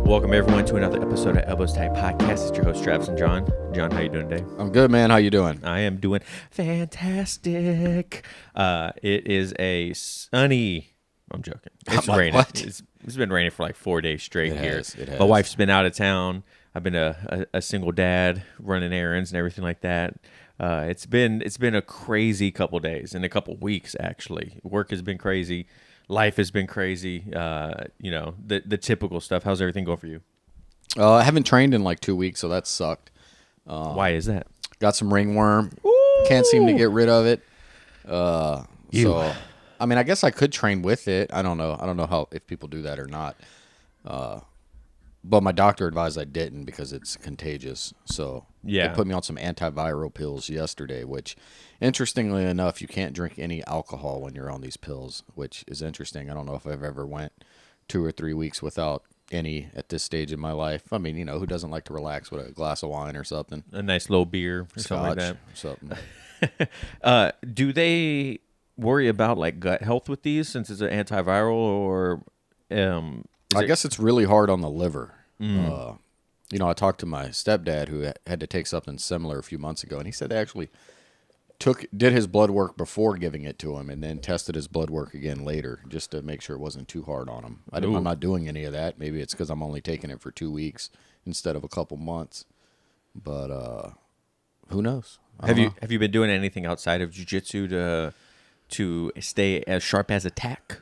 Welcome everyone to another episode of Elbows Tight Podcast. It's your host Travis and John. John, how you doing today? I'm good, man. How you doing? I am doing fantastic. It is a sunny. I'm joking. It's raining. What? It's been raining for like 4 days straight here. It has. My wife's been out of town. I've been a single dad running errands and everything like that. It's been a crazy couple days and a couple weeks actually. Work has been crazy. Life has been crazy. The typical stuff. How's everything going for you? I haven't trained in like 2 weeks, so that sucked. Why is that? Got some ringworm. Ooh. Can't seem to get rid of it. So, I mean, I guess I could train with it. I don't know. I don't know if people do that or not. But my doctor advised I didn't because it's contagious. So yeah, they put me on some antiviral pills yesterday, which, interestingly enough, you can't drink any alcohol when you're on these pills, which is interesting. I don't know if I've ever went 2 or 3 weeks without any at this stage in my life. I mean, who doesn't like to relax with a glass of wine or something? A nice little beer or Scotch, something something. like that. Do they worry about like gut health with these since it's an antiviral, or I guess it's really hard on the liver. I talked to my stepdad who had to take something similar a few months ago, and he said they actually did his blood work before giving it to him and then tested his blood work again later just to make sure it wasn't too hard on him. I'm not doing any of that. Maybe it's because I'm only taking it for 2 weeks instead of a couple months. But who knows? Have you been doing anything outside of jiu-jitsu to stay as sharp as a tack?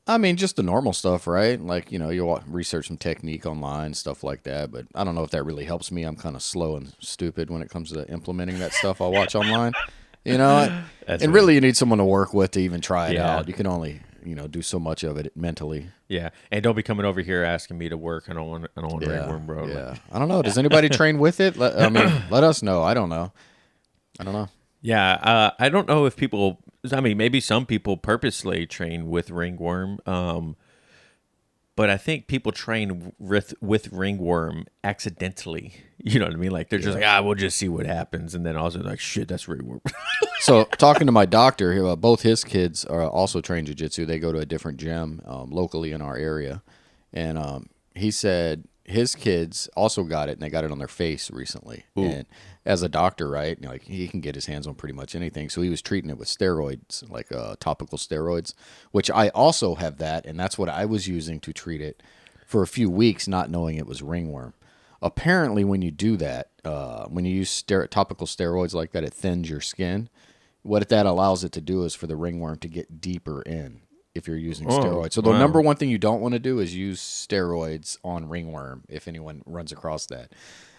I mean, just the normal stuff, right? Like, you'll research some technique online, stuff like that. But I don't know if that really helps me. I'm kind of slow and stupid when it comes to implementing that stuff I watch online. Really you need someone to work with to even try it out. You can only, do so much of it mentally. Yeah. And don't be coming over here asking me to work. I don't want ringworm, bro. Yeah. I don't know. Does anybody train with it? Let us know. I don't know. Yeah. I don't know if people... I mean, maybe some people purposely train with ringworm, but I think people train with ringworm accidentally. You know what I mean? Like, they're just like, we'll just see what happens. And then also like, shit, that's ringworm. So talking to my doctor, both his kids are also trained jiu-jitsu. They go to a different gym locally in our area. And he said his kids also got it, and they got it on their face recently. Ooh. And as a doctor, right, like he can get his hands on pretty much anything. So he was treating it with steroids, like topical steroids, which I also have that, and that's what I was using to treat it for a few weeks, not knowing it was ringworm. Apparently, when you do that, when you use topical steroids like that, it thins your skin. What that allows it to do is for the ringworm to get deeper in if you're using steroids. So the number one thing you don't want to do is use steroids on ringworm if anyone runs across that.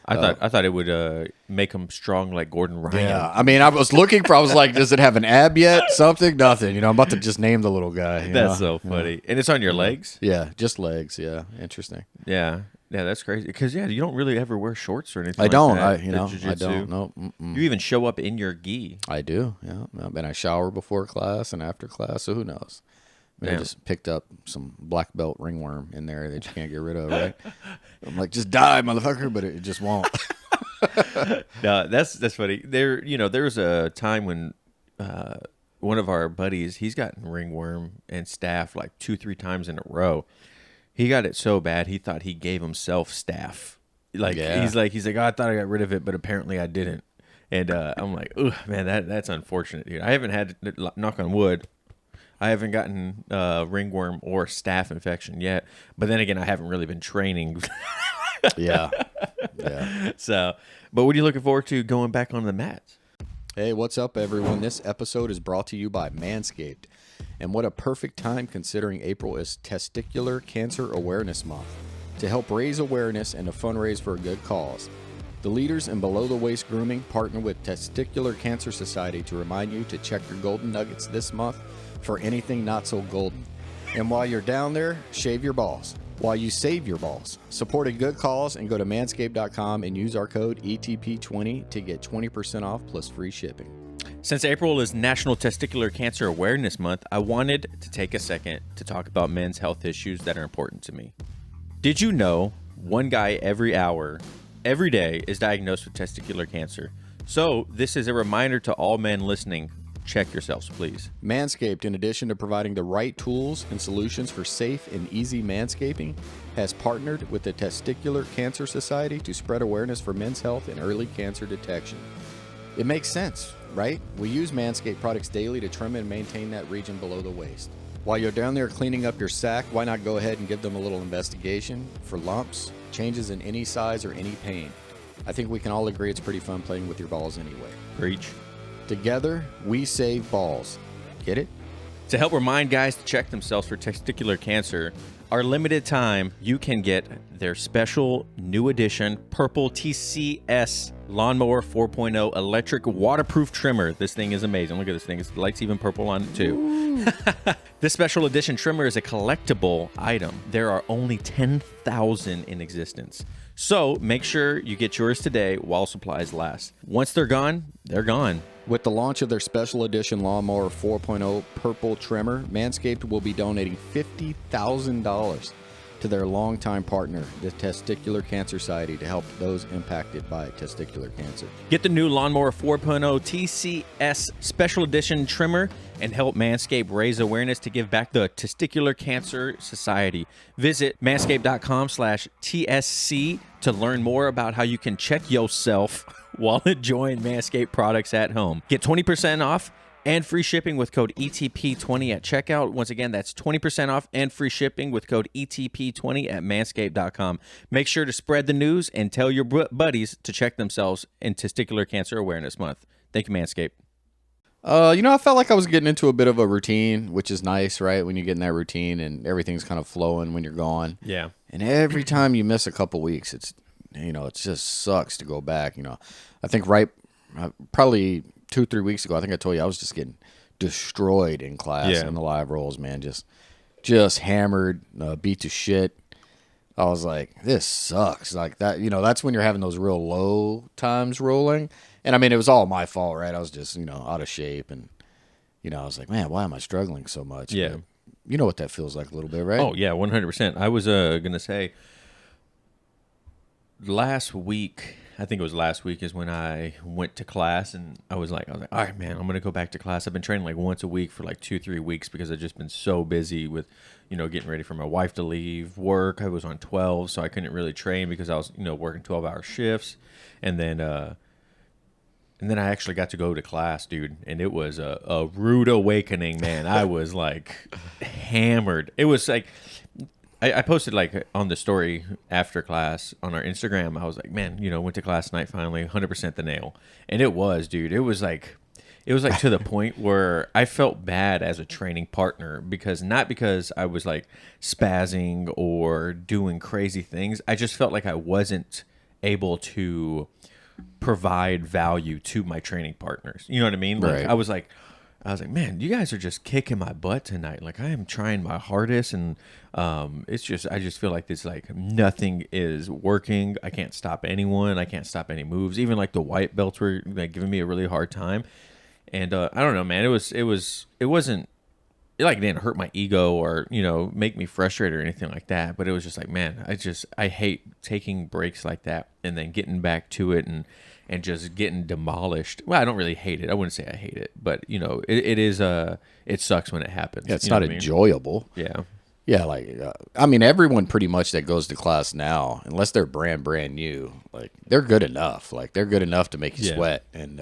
I thought it would make him strong like Gordon Ryan. Yeah, I mean, I was like, does it have an ab yet? Something? Nothing. I'm about to just name the little guy. That's so funny. Yeah. And it's on your legs? Yeah, just legs. Yeah, interesting. Yeah, that's crazy. Because, you don't really ever wear shorts or anything I don't. Like that. I don't. No. You even show up in your gi. I do, yeah. And I shower before class and after class, so who knows? I just picked up some black belt ringworm in there that you can't get rid of, right? I'm like, just die, motherfucker, but it just won't. No, that's funny. There was a time when one of our buddies, he's gotten ringworm and staph like 2-3 times in a row. He got it so bad he thought he gave himself staph. Like he's like, oh, I thought I got rid of it, but apparently I didn't. And I'm like, oh man, that's unfortunate, dude. I haven't had, knock on wood, I haven't gotten ringworm or staph infection yet, but then again, I haven't really been training. Yeah. So, but what are you looking forward to going back on the mats? Hey, what's up, everyone? This episode is brought to you by Manscaped, and what a perfect time considering April is Testicular Cancer Awareness Month to help raise awareness and to fundraise for a good cause. The leaders in below-the-waist grooming partner with Testicular Cancer Society to remind you to check your golden nuggets this month for anything not so golden. And while you're down there, shave your balls while you save your balls. Support a good cause and go to manscaped.com and use our code ETP20 to get 20% off plus free shipping. Since April is National Testicular Cancer Awareness Month, I wanted to take a second to talk about men's health issues that are important to me. Did you know one guy every hour, every day is diagnosed with testicular cancer? So this is a reminder to all men listening. check yourselves, please. Manscaped, in addition to providing the right tools and solutions for safe and easy manscaping, has partnered with the Testicular Cancer Society to spread awareness for men's health and early cancer detection. It makes sense, right? We use Manscaped products daily to trim and maintain that region below the waist. While you're down there cleaning up your sack, why not go ahead and give them a little investigation for lumps, changes in any size, or any pain? I think we can all agree it's pretty fun playing with your balls anyway. Preach. Together, we save balls. Get it? To help remind guys to check themselves for testicular cancer, our limited time, you can get their special new edition Purple TCS Lawnmower 4.0 electric waterproof trimmer. This thing is amazing. Look at this thing. The light's even purple on it too. This special edition trimmer is a collectible item. There are only 10,000 in existence. So make sure you get yours today while supplies last. Once they're gone, they're gone. With the launch of their special edition Lawnmower 4.0 Purple Trimmer, Manscaped will be donating $50,000 to their longtime partner, the Testicular Cancer Society, to help those impacted by testicular cancer. Get the new Lawnmower 4.0 TCS Special Edition trimmer and help Manscaped raise awareness to give back the Testicular Cancer Society. Visit manscaped.com/TSC to learn more about how you can check yourself while enjoying Manscaped products at home. Get 20% off and free shipping with code ETP20 at checkout. Once again, that's 20% off and free shipping with code ETP20 at manscaped.com. Make sure to spread the news and tell your buddies to check themselves in Testicular Cancer Awareness Month. Thank you, Manscaped. I felt like I was getting into a bit of a routine, which is nice, right? When you get in that routine and everything's kind of flowing when you're gone. Yeah. And every time you miss a couple weeks, it just sucks to go back. I think probably 2-3 weeks ago, I think I told you I was just getting destroyed in class in the live rolls, man. Just hammered, beat to shit. I was like, this sucks. Like that, that's when you're having those real low times rolling. And I mean, it was all my fault, right? I was just, out of shape. And, I was like, man, why am I struggling so much? Yeah. But you know what that feels like a little bit, right? Oh, yeah, 100%. I was going to say last week, I think it was last week, is when I went to class, and I was like, all right, man, I'm going to go back to class. I've been training like once a week for like 2-3 weeks because I've just been so busy with, getting ready for my wife to leave work. I was on 12, so I couldn't really train because I was, working 12-hour shifts. And then I actually got to go to class, dude, and it was a rude awakening, man. I was like hammered. It was like, I posted like on the story after class on our Instagram. I was like, man, went to class tonight finally, 100% the nail. And it was, dude. It was like to the point where I felt bad as a training partner not because I was like spazzing or doing crazy things. I just felt like I wasn't able to provide value to my training partners. You know what I mean? Like Right. I was like, man, you guys are just kicking my butt tonight. Like I am trying my hardest, and I just feel like this, like nothing is working. I can't stop anyone. I can't stop any moves. Even like the white belts were like giving me a really hard time. And I don't know, man. It wasn't. It like didn't hurt my ego or make me frustrated or anything like that. But it was just like, man, I hate taking breaks like that and then getting back to it and just getting demolished. Well, I don't really hate it. I wouldn't say I hate it, but it sucks when it happens. Yeah, it's You know not what I mean? enjoyable. Yeah. Yeah, like, I mean, everyone pretty much that goes to class now, unless they're brand new, like, they're good enough. Like, they're good enough to make you Yeah. sweat and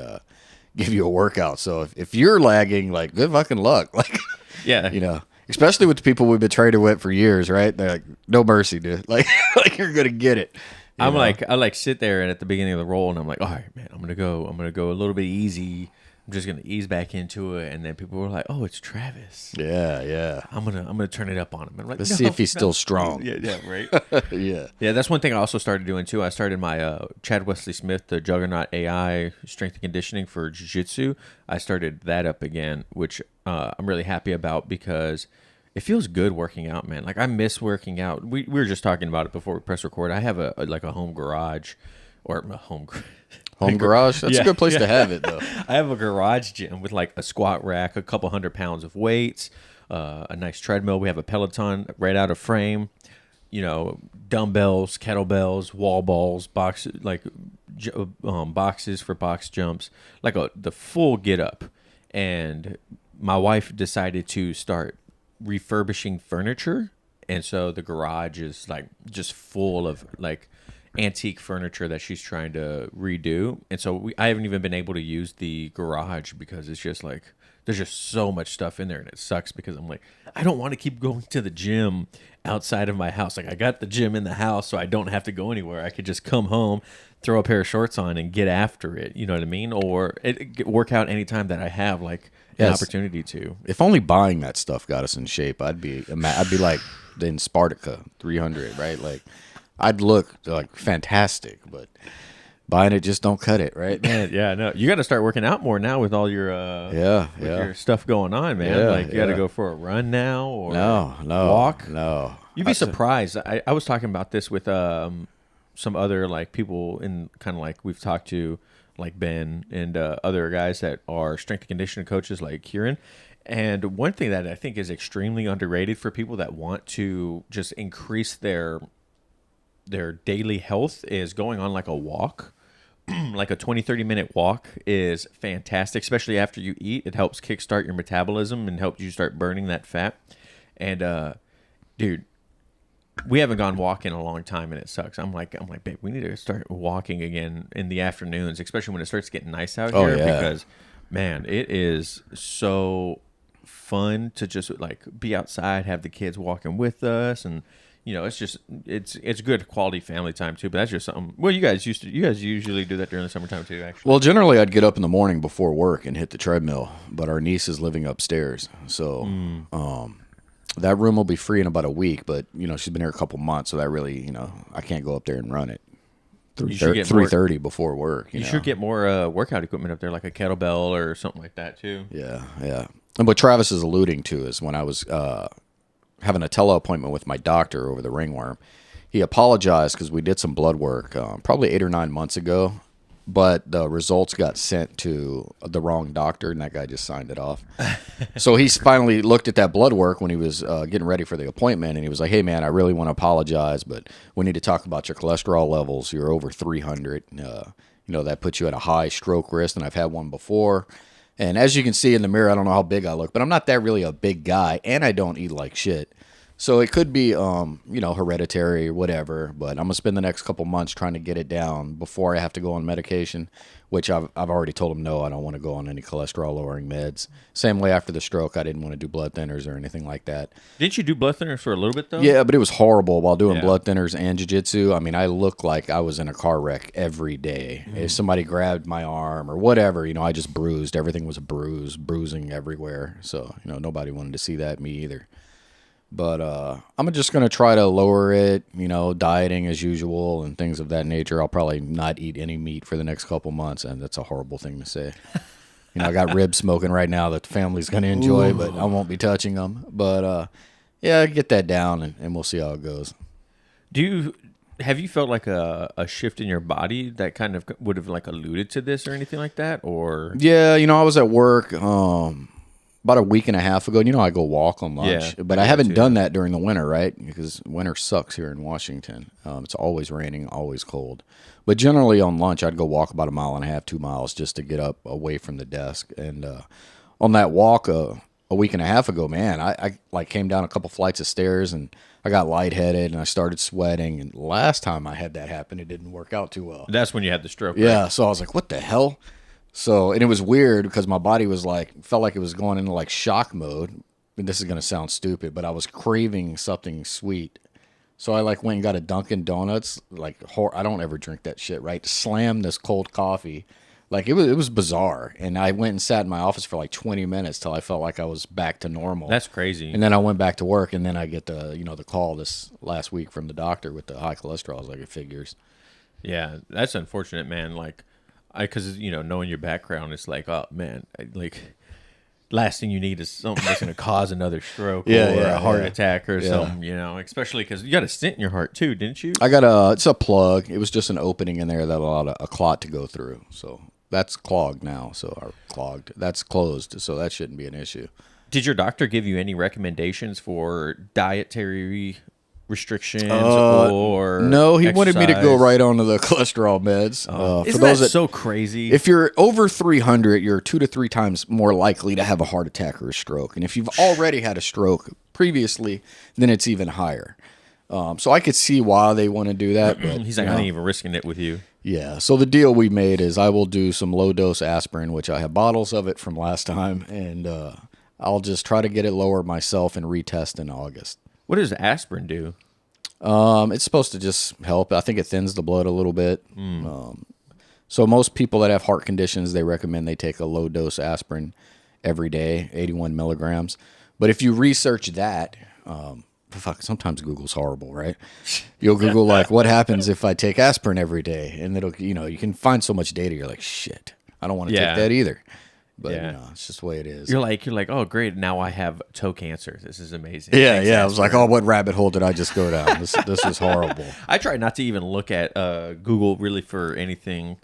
give you a workout. So if you're lagging, like, good fucking luck. Like, Yeah. Especially with the people we've been training with for years, right? They're like, no mercy, dude. Like, like you're going to get it. I sit there and at the beginning of the roll and I'm like, all right, man, I'm gonna go a little bit easy. I'm just gonna ease back into it, and then people were like, oh, it's Travis. Yeah. I'm gonna turn it up on him. I'm like, Let's see if he's still strong. Yeah, right. Yeah. Yeah, that's one thing I also started doing too. I started my Chad Wesley Smith, the Juggernaut AI strength and conditioning for jiu-jitsu. I started that up again, which I'm really happy about because it feels good working out, man. Like I miss working out. We were just talking about it before we press record. I have a home garage or a home Garage? That's a good place to have it, though. I have a garage gym with like a squat rack, a couple 100 pounds of weights, a nice treadmill. We have a Peloton right out of frame, dumbbells, kettlebells, wall balls, boxes for box jumps, like the full get up. and my wife decided to start refurbishing furniture, and so the garage is like just full of like antique furniture that she's trying to redo. And so I haven't even been able to use the garage because it's just like there's just so much stuff in there, and it sucks because I'm like, I don't want to keep going to the gym outside of my house. Like I got the gym in the house, so I don't have to go anywhere. I could just come home, throw a pair of shorts on, and get after it. You know what I mean? Or work out anytime that I have like an opportunity to. If only buying that stuff got us in shape, I'd be like in Spartacus 300, right? Like I'd look like fantastic, but buying it just don't cut it, right? Man, yeah, no. You got to start working out more now with all your your stuff going on, man. Yeah, like you got to go for a run now or no, walk. no. You'd be surprised. I was talking about this with some other like people in kind of like we've talked to, like Ben and other guys that are strength and conditioning coaches like Kieran. And one thing that I think is extremely underrated for people that want to just increase their daily health is going on like a walk. Like a 20-30 minute walk is fantastic, especially after you eat. It helps kickstart your metabolism and helps you start burning that fat. And dude, we haven't gone walking in a long time, and it sucks. I'm like, babe, we need to start walking again in the afternoons, especially when it starts getting nice out here. Yeah. Because, man, it is so fun to just like be outside, have the kids walking with us, and it's just it's good quality family time too. But that's just something. Well, you guys usually do that during the summertime too, actually. Well, generally I'd get up in the morning before work and hit the treadmill, but our niece is living upstairs, so that room will be free in about a week. But she's been here a couple months, so that really I can't go up there and run it 3:30 before work. You should get more workout equipment up there, like a kettlebell or something like that too. Yeah. And what Travis is alluding to is when I was having a tele-appointment with my doctor over the ringworm, he apologized because we did some blood work probably 8 or 9 months ago, but the results got sent to the wrong doctor, and that guy just signed it off. So he's finally looked at that blood work when he was getting ready for the appointment, and he was like, hey, man, I really want to apologize, but we need to talk about your cholesterol levels. You're over 300. That puts you at a high stroke risk, and I've had one before. And as you can see in the mirror, I don't know how big I look, but I'm not that really a big guy, and I don't eat like shit. So it could be, hereditary or whatever, but I'm going to spend the next couple months trying to get it down before I have to go on medication, which I've already told him no, I don't want to go on any cholesterol-lowering meds. Same way after the stroke, I didn't want to do blood thinners or anything like that. Didn't you do blood thinners for a little bit, though? Yeah, but it was horrible while doing blood thinners and jiu-jitsu. I mean, I looked like I was in a car wreck every day. If somebody grabbed my arm or whatever, I just bruised. Everything was a bruise, bruising everywhere. So, nobody wanted to see that, me either. But I'm just going to try to lower it, dieting as usual and things of that nature. I'll probably not eat any meat for the next couple months, and that's a horrible thing to say. I got ribs smoking right now that the family's going to enjoy, but I won't be touching them. But, get that down, and we'll see how it goes. Have you felt like a shift in your body that kind of would have like alluded to this or anything like that? Or yeah, I was at work about a week and a half ago. I go walk on lunch, but I haven't done that during the winter, right? Because winter sucks here in Washington. It's always raining, always cold. But generally on lunch, I'd go walk about 1.5 miles, 2 miles just to get up away from the desk. And on that walk a week and a half ago, man, I like came down a couple flights of stairs and I got lightheaded and I started sweating. And last time I had that happen, it didn't work out too well. That's when you had the stroke, right? Yeah, so I was like, what the hell? So, and it was weird because my body was felt like it was going into like shock mode. And this is going to sound stupid, but I was craving something sweet. So I went and got a Dunkin' Donuts. I don't ever drink that shit, right? Slammed this cold coffee. It was bizarre. And I went and sat in my office for 20 minutes till I felt like I was back to normal. That's crazy. And then I went back to work, and then I get the call this last week from the doctor with the high cholesterol. I was like, it figures. Yeah, that's unfortunate, man. Because knowing your background, it's like, oh man, last thing you need is something that's going to cause another stroke or a heart attack or something. Especially because you got a stent in your heart too, didn't you? I got it's a plug. It was just an opening in there that allowed a clot to go through. So that's clogged now. That's closed. So that shouldn't be an issue. Did your doctor give you any recommendations for dietary restrictions or no, he wanted me to go exercise? right onto the cholesterol meds. Isn't that so crazy? If you're over 300, you're 2 to 3 times more likely to have a heart attack or a stroke. And if you've already had a stroke previously, then it's even higher. So I could see why they want to do that. But, He's like, I ain't even risking it with you. Yeah. So the deal we made is I will do some low dose aspirin, which I have bottles of it from last time, and I'll just try to get it lower myself and retest in August. What does aspirin do? It's supposed to just help. I think it thins the blood a little bit. So most people that have heart conditions, they recommend they take a low dose aspirin every day, 81 milligrams. But if you research that, sometimes Google's horrible, right? You'll Google like, what happens if I take aspirin every day? And it'll, you can find so much data. You're like, shit, I don't want to take that either. But it's just the way it is. You're like, oh great, now I have toe cancer. This is amazing. Yeah, Thanks, yeah. I was like, oh, what rabbit hole did I just go down? This is horrible. I try not to even look at Google really for anything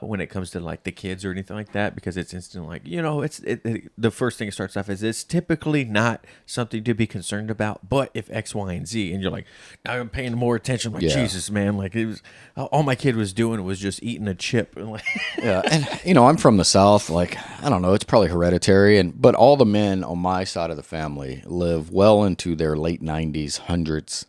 when it comes to like the kids or anything like that, because it's instant like, the first thing it starts off is it's typically not something to be concerned about, but if X, Y, and Z, and you're like, now I'm paying more attention. Like, Jesus, man, like it was all my kid was doing was just eating a chip. And like, yeah, and I'm from the South. Like, I don't know, it's probably hereditary, but all the men on my side of the family live well into their late 90s, hundreds.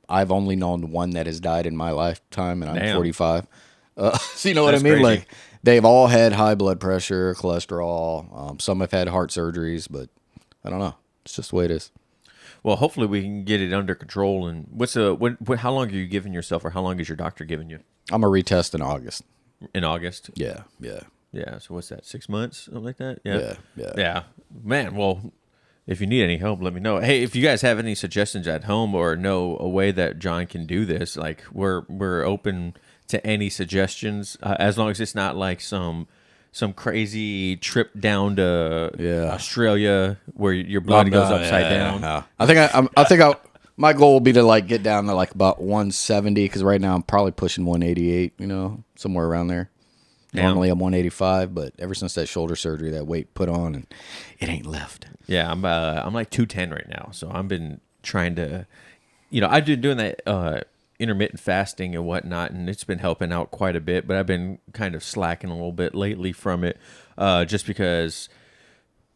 I've only known one that has died in my lifetime, and I'm 45. So you know what I mean? Crazy. Like, they've all had high blood pressure, cholesterol. Some have had heart surgeries, but I don't know. It's just the way it is. Well, hopefully we can get it under control. And how long are you giving yourself, or how long is your doctor giving you? I'm a retest in August. In August? Yeah. Yeah. So what's that? 6 months, something like that? Yeah. Man, well, if you need any help, let me know. Hey, if you guys have any suggestions at home or know a way that John can do this, like we're open to any suggestions, as long as it's not like some crazy trip down to Australia where your blood goes upside down. No. I think my goal will be to like get down to like about 170, because right now I'm probably pushing 188. Somewhere around there. Damn. Normally I'm 185, but ever since that shoulder surgery, that weight put on, and it ain't left. Yeah, I'm like 210 right now, so I've been trying to, I've been doing that intermittent fasting and whatnot, and it's been helping out quite a bit, but I've been kind of slacking a little bit lately from it, just because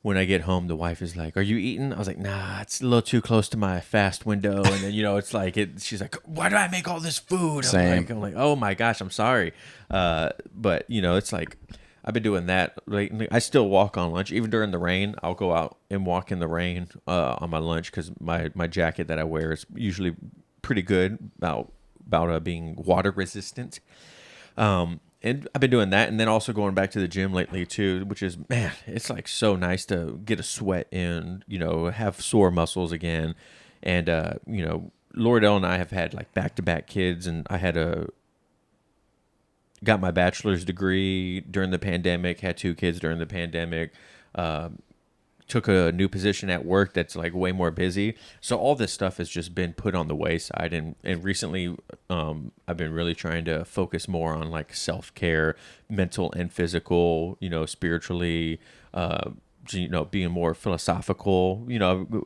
when I get home, the wife is like, "Are you eating?" I was like, "Nah, it's a little too close to my fast window." And then it's like she's like, "Why do I make all this food?" Same. I'm like, "Oh my gosh, I'm sorry," but it's like I've been doing that lately. I still walk on lunch, even during the rain. I'll go out and walk in the rain on my lunch, because my jacket that I wear is usually pretty good about being water resistant. And I've been doing that, and then also going back to the gym lately too, which is, man, it's like so nice to get a sweat in, have sore muscles again. And Loredell and I have had like back-to-back kids, and I got my bachelor's degree during the pandemic, had 2 kids during the pandemic, took a new position at work that's like way more busy. So all this stuff has just been put on the wayside. And recently I've been really trying to focus more on like self-care, mental and physical, spiritually, being more philosophical.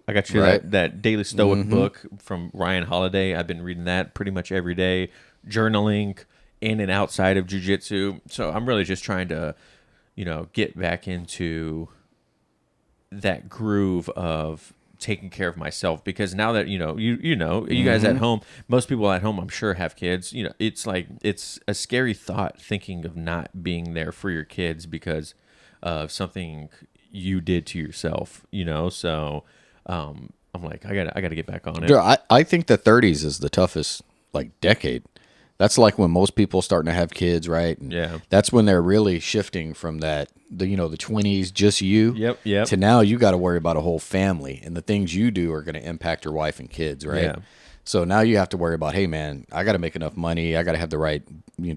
I got you that Daily Stoic book from Ryan Holiday. I've been reading that pretty much every day, journaling in and outside of jiu-jitsu. So I'm really just trying to, get back into that groove of taking care of myself, because now that you guys at home, most people at home I'm sure have kids. It's like it's a scary thought thinking of not being there for your kids because of something you did to yourself. So I'm like, I gotta get back on it. Dude, I think the 30s is the toughest like decade. That's like when most people starting to have kids, right? And that's when they're really shifting from the 20s, just you, yep, to now you got to worry about a whole family, and the things you do are going to impact your wife and kids, right? Yeah. So now you have to worry about, hey man, I got to make enough money, I got to have the right,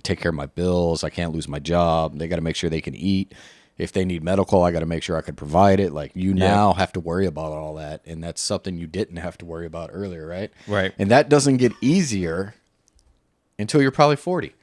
take care of my bills, I can't lose my job. They got to make sure they can eat. If they need medical, I got to make sure I could provide it. Like now have to worry about all that, and that's something you didn't have to worry about earlier, right? Right. And that doesn't get easier until you're probably 40,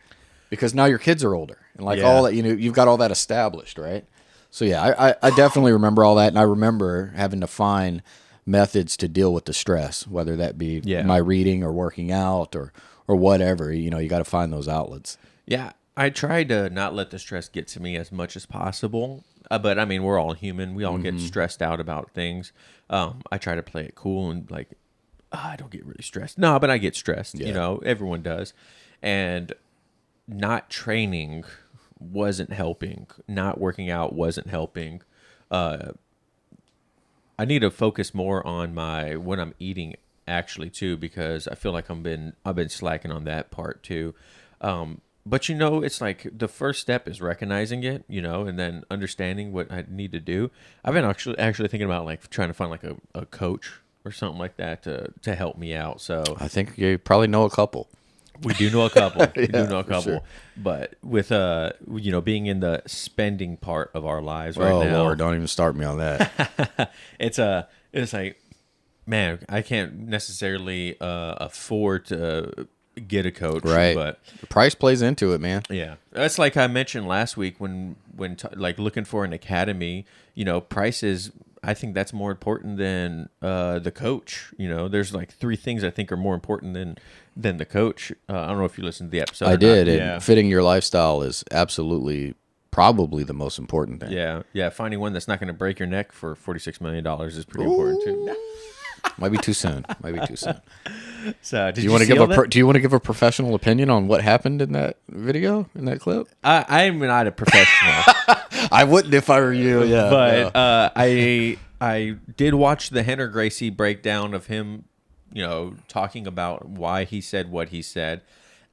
because now your kids are older, and like all that, you've got all that established, right? So yeah, I definitely remember all that, and I remember having to find methods to deal with the stress, whether that be Yeah. my reading or working out or whatever. You know, you got to find those outlets. Yeah, I try to not let the stress get to me as much as possible. But I mean, we're all human. We all get stressed out about things. I try to play it cool and like, I don't get really stressed. No, but I get stressed. Yeah. You know, everyone does. And not training wasn't helping. Not working out wasn't helping. I need to focus more on what I'm eating actually too, because I feel like I've been slacking on that part too. But you know, it's like the first step is recognizing it, you know, and then understanding what I need to do. I've been actually thinking about like trying to find like a coach or something like that to help me out. So I think you probably know a couple. we do know a couple. We Yeah, do know a for couple. sure. But with you know, being in the spending part of our lives right Oh now, Lord, don't even start me on that. it's like, man, I can't necessarily afford to get a coach, Right. but The price plays into it, man. yeah, that's like I mentioned last week when like looking for an academy, you know, prices. I think that's more important than the coach. You know, there's like three things I think are more important than the coach. I don't know if you listened to the episode. I or did, not. and Yeah. fitting your lifestyle is absolutely probably the most important thing. Yeah. Finding one that's not going to break your neck for $46 million is pretty important too. Might be too soon. So, did Do you want to give that? Do you want to give a professional opinion on what happened in that video, in that clip? I'm not a professional. I wouldn't if I were you. Yeah, But I did watch the Rener Gracie breakdown of him, you know, talking about why he said what he said,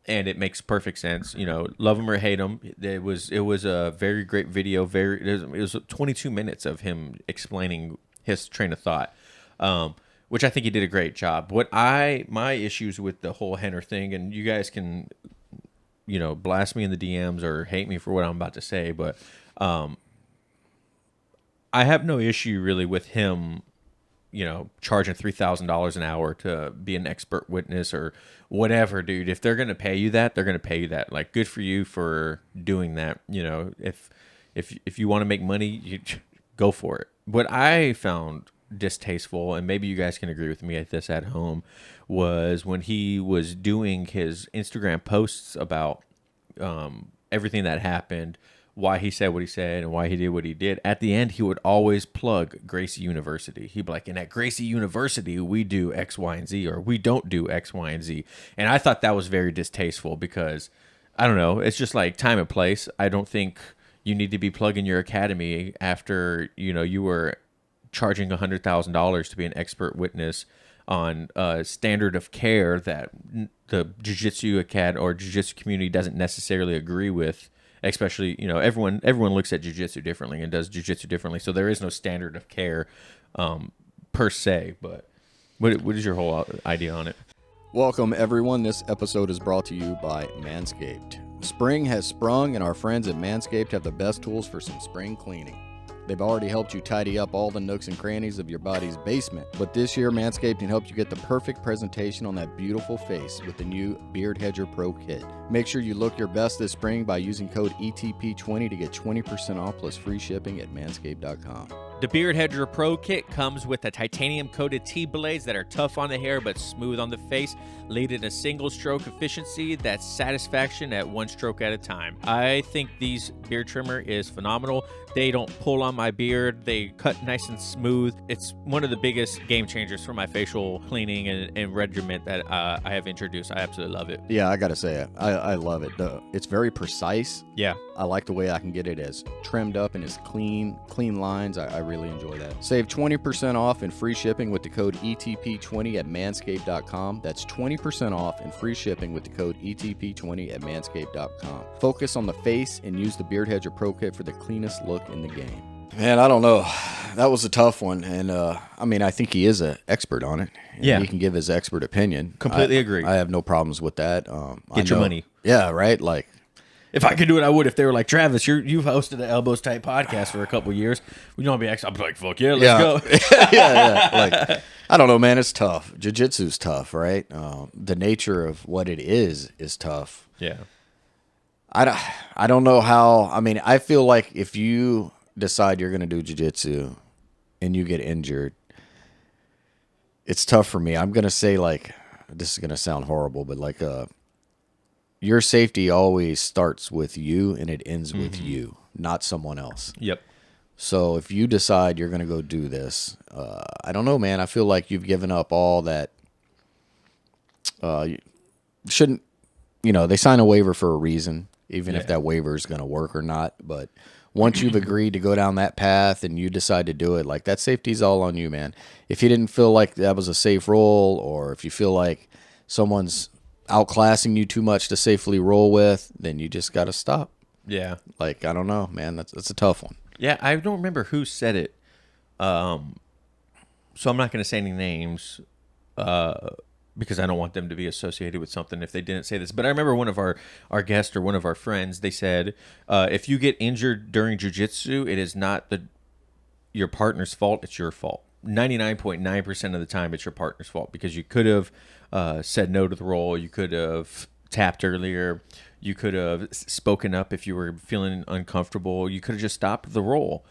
and it makes perfect sense. You know, love him or hate him, it was a very great video. It was 22 minutes of him explaining his train of thought, which I think he did a great job. My issues with the whole Rener thing, and you guys can, you know, blast me in the DMs or hate me for what I'm about to say, but I have no issue really with him, you know, charging $3,000 an hour to be an expert witness or whatever, dude. If they're gonna pay you that, they're gonna pay you that. Like, good for you for doing that. You know, if you want to make money, you go for it. What I found distasteful, and maybe you guys can agree with me at this at home, was when he was doing his Instagram posts about everything that happened, why he said what he said, and why he did what he did. At the end, he would always plug Gracie University. He'd be like, and at Gracie University, we do X, Y, and Z, or we don't do X, Y, and Z. And I thought that was very distasteful because, I don't know, it's just like time and place. I don't think you need to be plugging your academy after, you know, you were charging $100,000 to be an expert witness on a standard of care that the jiu-jitsu acad or jiu-jitsu community doesn't necessarily agree with. Especially, you know, everyone looks at jiu-jitsu differently and does jiu-jitsu differently, so there is no standard of care per se. But what is your whole idea on it? Welcome, everyone. This episode is brought to you by Manscaped. Spring has sprung, and our friends at Manscaped have the best tools for some spring cleaning. They've already helped you tidy up all the nooks and crannies of your body's basement. But this year, Manscaped can help you get the perfect presentation on that beautiful face with the new Beard Hedger Pro Kit. Make sure you look your best this spring by using code ETP20 to get 20% off plus free shipping at manscaped.com. The Beard Hedger Pro Kit comes with the titanium-coated T-blades that are tough on the hair but smooth on the face, leading to single-stroke efficiency that's satisfaction at one stroke at a time. I think these beard trimmer is phenomenal. They don't pull on my beard. They cut nice and smooth. It's one of the biggest game changers for my facial cleaning and regimen that I have introduced. I absolutely love it. Yeah, I gotta say it. I love it. It's very precise. Yeah. I like the way I can get it as trimmed up and as clean lines. I really enjoy that. Save 20% off and free shipping with the code ETP20 at manscaped.com. That's 20% off and free shipping with the code ETP20 at manscaped.com. Focus on the face and use the Beard Hedger Pro Kit for the cleanest look in the game. Man, I don't know. That was a tough one. And, I mean, I think he is an expert on it. Yeah. He can give his expert opinion. Completely agree. I have no problems with that. Get your money. Yeah, right? Like, if I could do it, I would. If they were like, Travis, you've hosted the Elbows Tight podcast for a couple of years. We don't be actually. I'm like, fuck yeah, let's go. yeah. Like, I don't know, man. It's tough. Jiu-jitsu's tough, right? The nature of what it is tough. Yeah. I don't know how. I mean, I feel like if you decide you're going to do jiu-jitsu and you get injured, it's tough for me. I'm gonna say like this is gonna sound horrible, but like your safety always starts with you and it ends with you, not someone else. Yep. So if you decide you're gonna go do this, I don't know, man. I feel like you've given up all that. You shouldn't. They sign a waiver for a reason, even if that waiver is gonna work or not. But once you've agreed to go down that path and you decide to do it, like that safety's all on you, man. If you didn't feel like that was a safe roll, or if you feel like someone's outclassing you too much to safely roll with, then you just got to stop. Yeah. Like, I don't know, man. That's a tough one. Yeah, I don't remember who said it. So I'm not going to say any names because I don't want them to be associated with something if they didn't say this. But I remember one of our guests or one of our friends, they said, if you get injured during jiu-jitsu, it is not your partner's fault, it's your fault. 99.9% of the time, it's your partner's fault because you could have said no to the roll. You could have tapped earlier. You could have spoken up if you were feeling uncomfortable. You could have just stopped the roll,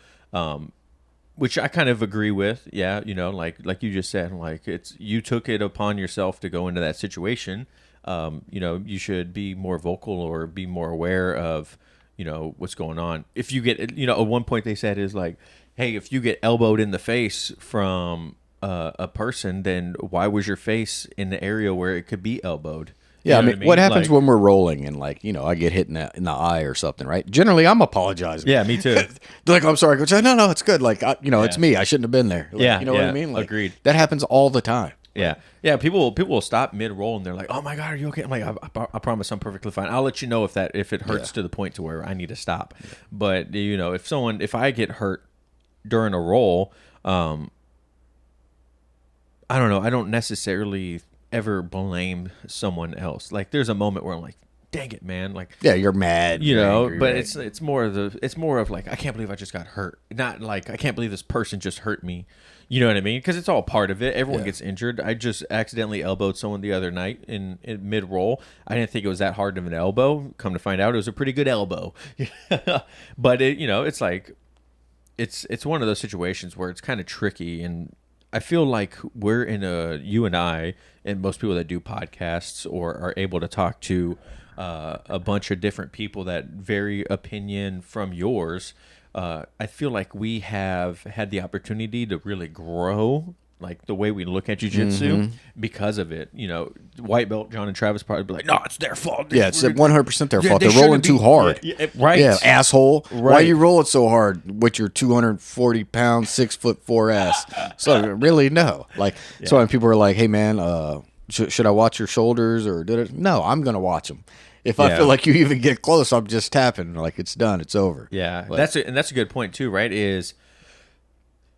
which I kind of agree with. Yeah, like you just said, like you took it upon yourself to go into that situation. You should be more vocal or be more aware of, what's going on. If you get, at one point they said is like, hey, if you get elbowed in the face from a person, then why was your face in the area where it could be elbowed? Yeah, I mean, what happens when we're rolling and like, I get hit in the eye or something, right? Generally, I'm apologizing. Yeah, me too. They're like, I'm sorry, coach. No, it's good. Like, it's me. I shouldn't have been there. Like, you know what I mean? Like, agreed. That happens all the time. Yeah, yeah. People will stop mid roll and they're like, "Oh my god, are you okay?" I'm like, "I promise, I'm perfectly fine. I'll let you know if it hurts to the point to where I need to stop." But if I get hurt during a roll, I don't know. I don't necessarily ever blame someone else. Like there's a moment where I'm like, dang it, man. Like, yeah, you're mad, angry, but right? it's more of like, I can't believe I just got hurt. Not like I can't believe this person just hurt me. You know what I mean? Because it's all part of it. Everyone gets injured. I just accidentally elbowed someone the other night in mid roll. I didn't think it was that hard of an elbow. Come to find out, it was a pretty good elbow. But it's like it's one of those situations where it's kind of tricky, and I feel like you and I and most people that do podcasts or are able to talk to a bunch of different people that vary opinion from yours. I feel like we have had the opportunity to really grow, like the way we look at jiu-jitsu because of it. White belt John and Travis probably be like, no, it's their fault. Yeah, it's 100% their fault. They're rolling too hard. Yeah, right. Yeah, asshole. Right. Why are you rolling so hard with your 240-pound, 6'4" ass? So really, no. Like, so when people are like, hey, man, should I watch your shoulders or did it? No, I'm going to watch them. If I feel like you even get close, I'm just tapping. Like, it's done. It's over. Yeah, that's a good point, too, right? Is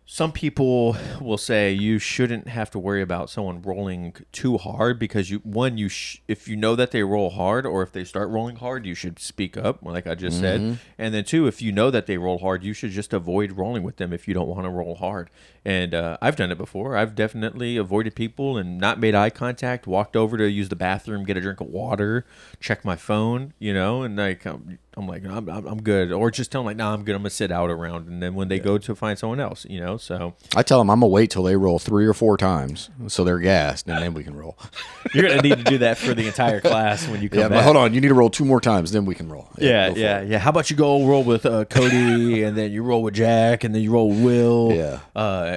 some people will say you shouldn't have to worry about someone rolling too hard because if you know that they roll hard or if they start rolling hard, you should speak up, like I just said. And then two, if you know that they roll hard, you should just avoid rolling with them if you don't want to roll hard. And I've done it before. I've definitely avoided people and not made eye contact, walked over to use the bathroom, get a drink of water, check my phone, and like I'm like, I'm good. Or just tell them like, nah, I'm good. I'm going to sit out around. And then when they go to find someone else, so. I tell them I'm going to wait till they roll 3 or 4 times so they're gassed, and then we can roll. You're going to need to do that for the entire class when you come back. But hold on. You need to roll 2 more times, then we can roll. Yeah. How about you go roll with Cody, and then you roll with Jack, and then you roll with Will. Yeah.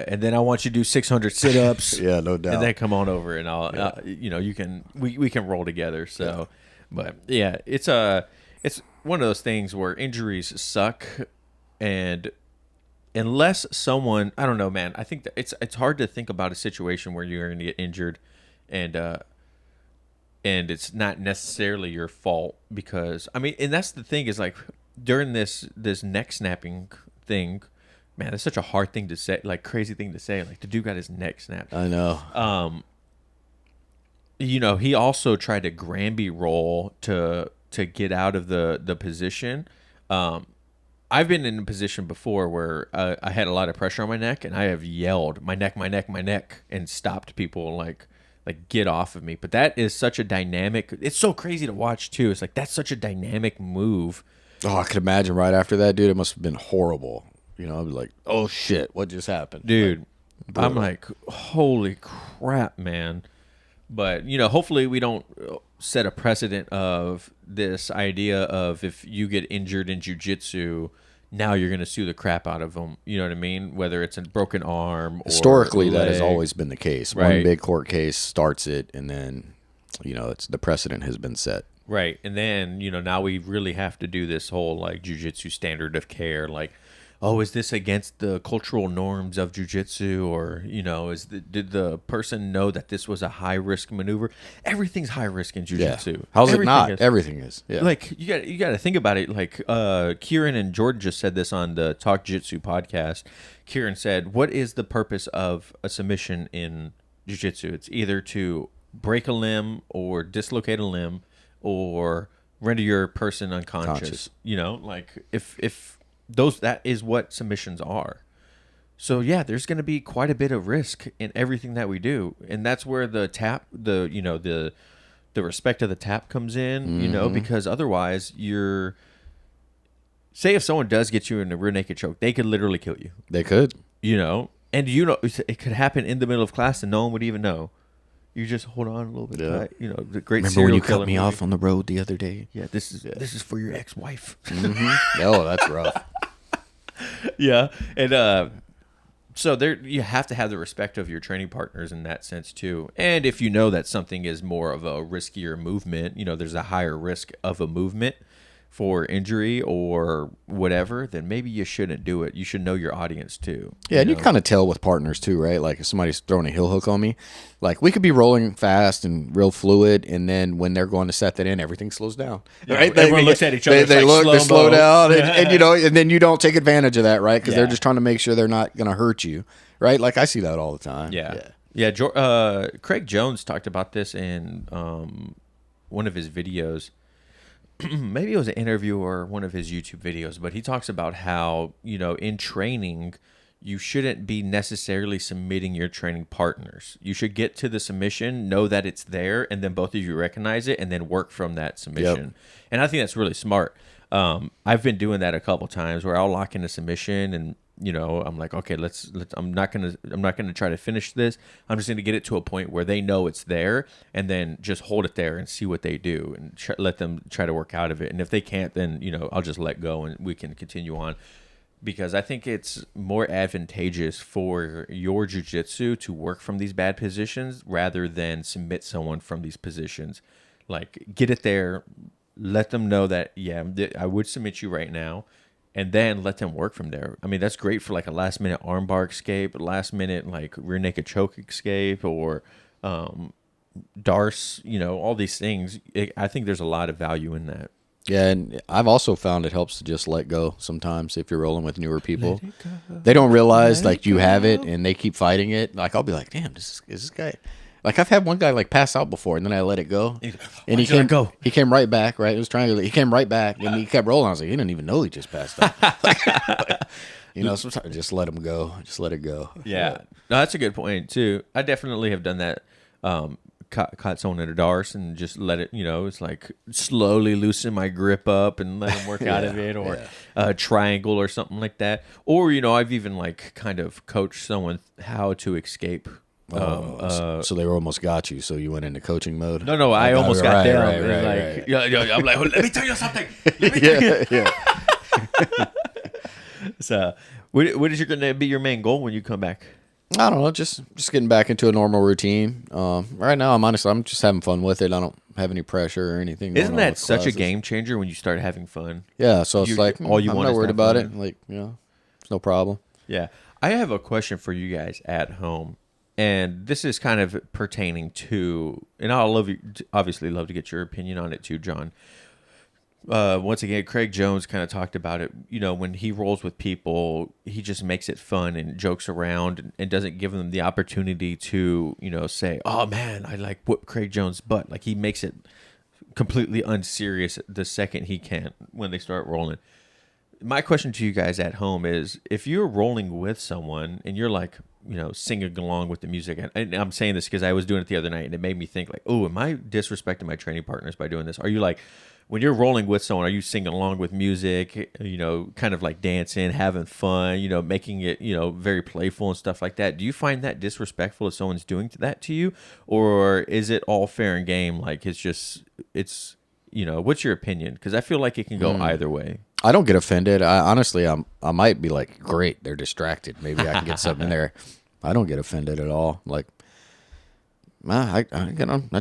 And then I want you to do 600 sit-ups. Yeah, no doubt. And then come on over, and I'll, we can roll together. So, but yeah, it's one of those things where injuries suck, and unless someone, I don't know, man, I think that it's hard to think about a situation where you're going to get injured and it's not necessarily your fault because, I mean, and that's the thing is like during this neck snapping thing, man, that's such a hard thing to say, like crazy thing to say, like the dude got his neck snapped. I know. He also tried to Granby roll to get out of the position. I've been in a position before where I had a lot of pressure on my neck, and I have yelled, my neck, and stopped people like get off of me. But that is such a dynamic. It's so crazy to watch too. It's like that's such a dynamic move. Oh, I could imagine right after that, dude. It must have been horrible. I'd be like, oh shit, what just happened, dude? I'm like, holy crap, man. But, hopefully we don't set a precedent of this idea of if you get injured in jiu-jitsu, now you're going to sue the crap out of them. You know what I mean? Whether it's a broken arm or Historically, leg. that has always been the case. Right. One big court case starts it, and then, it's the precedent has been set. Right. And then, now we really have to do this whole, like, jiu-jitsu standard of care. Like, oh, is this against the cultural norms of jiu-jitsu? Or, did the person know that this was a high-risk maneuver? Everything's high-risk in jiu-jitsu. Yeah. How's it not? Everything is. Yeah. Like, you got to think about it. Like, Kieran and Jordan just said this on the Talk Jiu-Jitsu podcast. Kieran said, what is the purpose of a submission in jiu-jitsu? It's either to break a limb or dislocate a limb or render your person unconscious. Like, if that is what submissions are. So yeah, there's going to be quite a bit of risk in everything that we do, and that's where the respect of the tap comes in. Because otherwise, say if someone does get you in a rear naked choke, they could literally kill you. They could. And it could happen in the middle of class, and no one would even know. You just hold on a little bit. Yeah. Right? The great. Remember when you cut me off on the road the other day? Yeah, this is for your ex-wife. Mm-hmm. Oh, that's rough. Yeah, and so you have to have the respect of your training partners in that sense too. And if you know that something is more of a riskier movement, there's a higher risk of a movement for injury or whatever, then maybe you shouldn't do it. You should know your audience too. Yeah, and you kind of tell with partners too, right? Like if somebody's throwing a heel hook on me, like we could be rolling fast and real fluid, and then when they're going to set that in, everything slows down. Yeah, right? Everyone looks at each other. They like look, they slow down, and Yeah. and then you don't take advantage of that, right? Because Yeah. they're just trying to make sure they're not going to hurt you, right? Like I see that all the time. Yeah. Craig Jones talked about this in one of his videos. Maybe it was an interview or one of his YouTube videos, but he talks about how, in training, you shouldn't be necessarily submitting your training partners. You should get to the submission, know that it's there, and then both of you recognize it, and then work from that submission. Yep. And I think that's really smart. I've been doing that a couple times where I'll lock in a submission and, I'm like, okay, let's I'm not gonna try to finish this. I'm just gonna get it to a point where they know it's there, and then just hold it there and see what they do, and let them try to work out of it. And if they can't, then I'll just let go and we can continue on. Because I think it's more advantageous for your jiu-jitsu to work from these bad positions rather than submit someone from these positions. Like, get it there, let them know that, yeah, I would submit you right now, and then let them work from there. I mean, that's great for like a last-minute armbar escape, last-minute like rear naked choke escape, or Darce, all these things. I think there's a lot of value in that. Yeah, and I've also found it helps to just let go sometimes if you're rolling with newer people. They don't realize like you have it, and they keep fighting it. Like I'll be like, damn, is this guy? Like I've had one guy like pass out before, and then I let it go, and he came right back. Right, it was triangular. He came right back, and he kept rolling. I was like, he didn't even know he just passed out. Sometimes just let him go. Just let it go. Yeah, no, that's a good point too. I definitely have done that. Caught someone at a Darce and just let it, it's like slowly loosen my grip up and let them work out of it, or a triangle or something like that. Or, I've even like kind of coached someone how to escape. So they almost got you. So you went into coaching mode. No, I almost got them. Right. Yeah, I'm like, let me tell you something. Yeah. So, what is going to be your main goal when you come back? I don't know, just getting back into a normal routine. Right now, I'm just having fun with it. I don't have any pressure or anything. Isn't that such a game changer when you start having fun? Yeah, so it's like all you I'm want not is worried to about have it. fun. Like, it's no problem. Yeah, I have a question for you guys at home, and this is kind of pertaining to, and obviously love to get your opinion on it too, John. Once again, Craig Jones kind of talked about it. When he rolls with people, he just makes it fun and jokes around and doesn't give them the opportunity to, say, oh man, I like whoop Craig Jones' butt. Like he makes it completely unserious the second he can when they start rolling. My question to you guys at home is, if you're rolling with someone and you're like, singing along with the music. And I'm saying this because I was doing it the other night, and it made me think like, oh, am I disrespecting my training partners by doing this? Are you like, when you're rolling with someone, are you singing along with music, kind of like dancing, having fun, making it, very playful and stuff like that? Do you find that disrespectful if someone's doing that to you? Or is it all fair and game? Like it's what's your opinion? Because I feel like it can go either way. I don't get offended. Honestly, I might be like, great, they're distracted. Maybe I can get something in there. I don't get offended at all. Like, I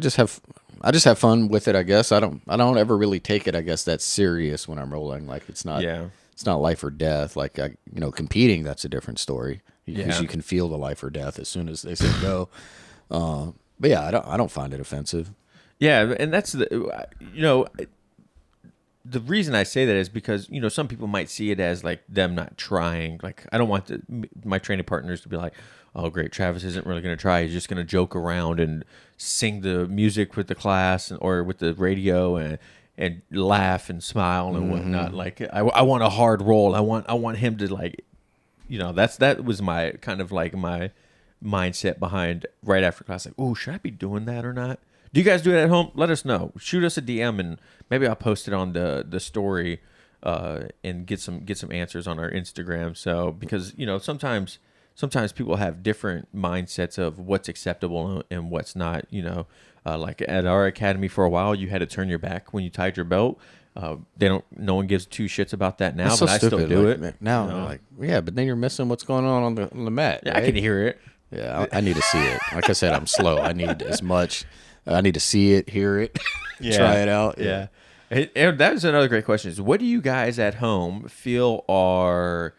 just have fun with it. I guess I don't ever really take it, I guess, that serious when I'm rolling. Like, it's not life or death. Like, competing, that's a different story because you can feel the life or death as soon as they say go. But yeah, I don't find it offensive. Yeah, and that's the reason I say that is because, some people might see it as like them not trying. Like, I don't want my training partners to be like, oh, great, Travis isn't really going to try. He's just going to joke around and sing the music with the class or with the radio and laugh and smile and whatnot. Like, I want a hard roll. I want him to like, that was my kind of like my mindset behind right after class. Like, oh, should I be doing that or not? Do you guys do it at home? Let us know. Shoot us a DM and maybe I'll post it on the story and get some answers on our Instagram. So because sometimes people have different mindsets of what's acceptable and what's not. Like at our academy for a while, you had to turn your back when you tied your belt. No one gives two shits about that now, but I still do it now. Like, yeah, but then you're missing what's going on the mat. Yeah, right? I can hear it. Yeah, I need to see it. Like I said, I'm slow. I need as much. I need to see it, hear it, try it out. Yeah. And that is another great question. Is what do you guys at home feel are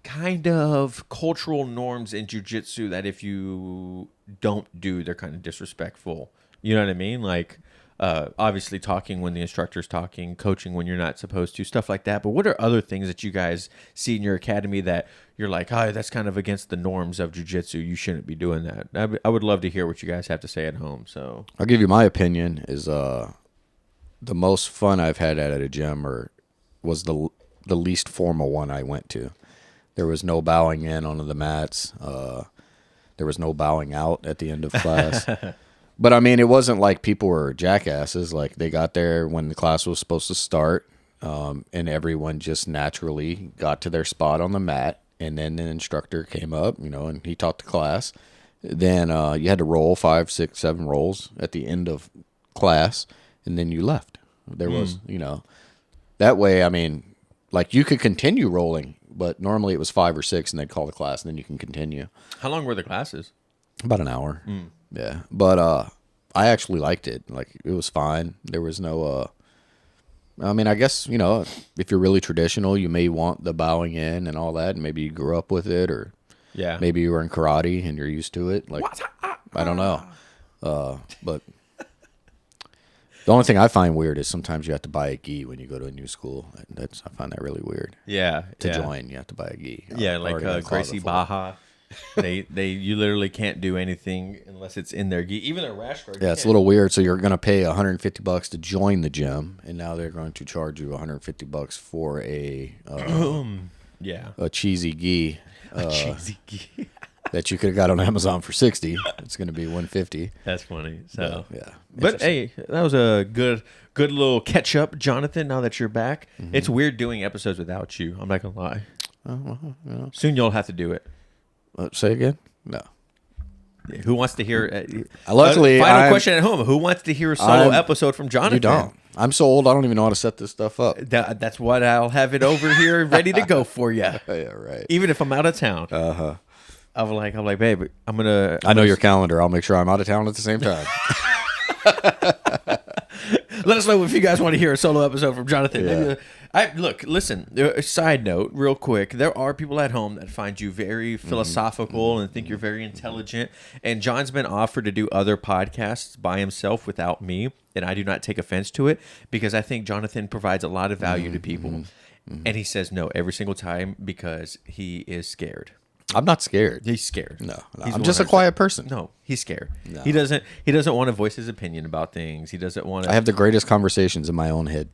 kind of cultural norms in jiu-jitsu that if you don't do, they're kind of disrespectful? You know what I mean? Like, obviously talking when the instructor's talking, coaching when you're not supposed to, stuff like that. But what are other things that you guys see in your academy that you're like, oh, that's kind of against the norms of jiu-jitsu. You shouldn't be doing that. I would love to hear what you guys have to say at home. So I'll give you my opinion is the most fun I've had at a gym was the least formal one I went to. There was no bowing in onto the mats. There was no bowing out at the end of class. But, I mean, it wasn't like people were jackasses. Like, they got there when the class was supposed to start, and everyone just naturally got to their spot on the mat. And then the instructor came up, and he taught the class. Then you had to roll 5, 6, 7 rolls at the end of class, and then you left. There was, that way, I mean, like, you could continue rolling, but normally it was 5 or 6, and they'd call the class, and then you can continue. How long were the classes? About an hour. Yeah. But I actually liked it. Like, it was fine. There was no I mean, I guess, if you're really traditional, you may want the bowing in and all that, and maybe you grew up with it, or maybe you were in karate and you're used to it. Like, I don't know. But the only thing I find weird is sometimes you have to buy a gi when you go to a new school. I find that really weird. Yeah. To join, you have to buy a gi. Yeah, like Gracie Baja. You literally can't do anything unless it's in their gi. Even their rash guard. Yeah, it's a little weird. So you're going to pay $150 to join the gym, and now they're going to charge you $150 for a cheesy gi. Cheesy gi. That you could have got on Amazon for $60. It's going to be $150. That's funny. So yeah. But hey, that was a good little catch up, Jonathan. Now that you're back, it's weird doing episodes without you. I'm not gonna lie. Soon you'll have to do it. Say again? No. Who wants to hear? Luckily, final question at home. Who wants to hear a solo episode from Jonathan? You don't. I'm so old, I don't even know how to set this stuff up. That's what I'll have it over here, ready to go for you. Yeah, right. Even if I'm out of town. I'm like, babe, I know your calendar. I'll make sure I'm out of town at the same time. Let us know if you guys want to hear a solo episode from Jonathan. Yeah. Listen, side note, real quick. There are people at home that find you very philosophical and think you're very intelligent. And John's been offered to do other podcasts by himself without me. And I do not take offense to it because I think Jonathan provides a lot of value to people. And he says no every single time because he is scared. I'm not scared. He's scared. No. I'm just a quiet person. No, he's scared. No. He doesn't want to voice his opinion about things. He doesn't want to. I have the greatest conversations in my own head.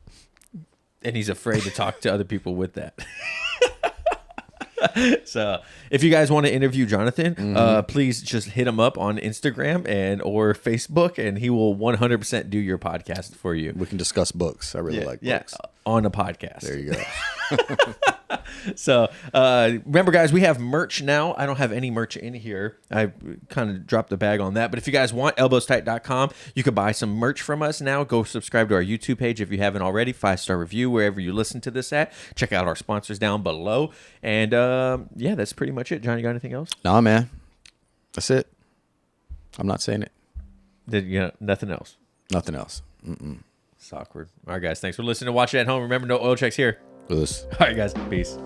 And he's afraid to talk to other people with that. So if you guys want to interview Jonathan, please just hit him up on Instagram and or Facebook, and he will 100% do your podcast for you. We can discuss books. I really like books. On a podcast. There you go. So remember, guys, we have merch now. I don't have any merch in here. I kind of dropped the bag on that. But if you guys want, elbowstight.com, you can buy some merch from us now. Go subscribe to our YouTube page if you haven't already. 5-star review wherever you listen to this at. Check out our sponsors down below. And yeah, that's pretty much it. John, you got anything else? Nah, man. That's it. I'm not saying it. Nothing else? Nothing else. It's awkward. All right, guys. Thanks for listening. Watch it at home. Remember, no oil checks here. Lewis. All right, guys. Peace.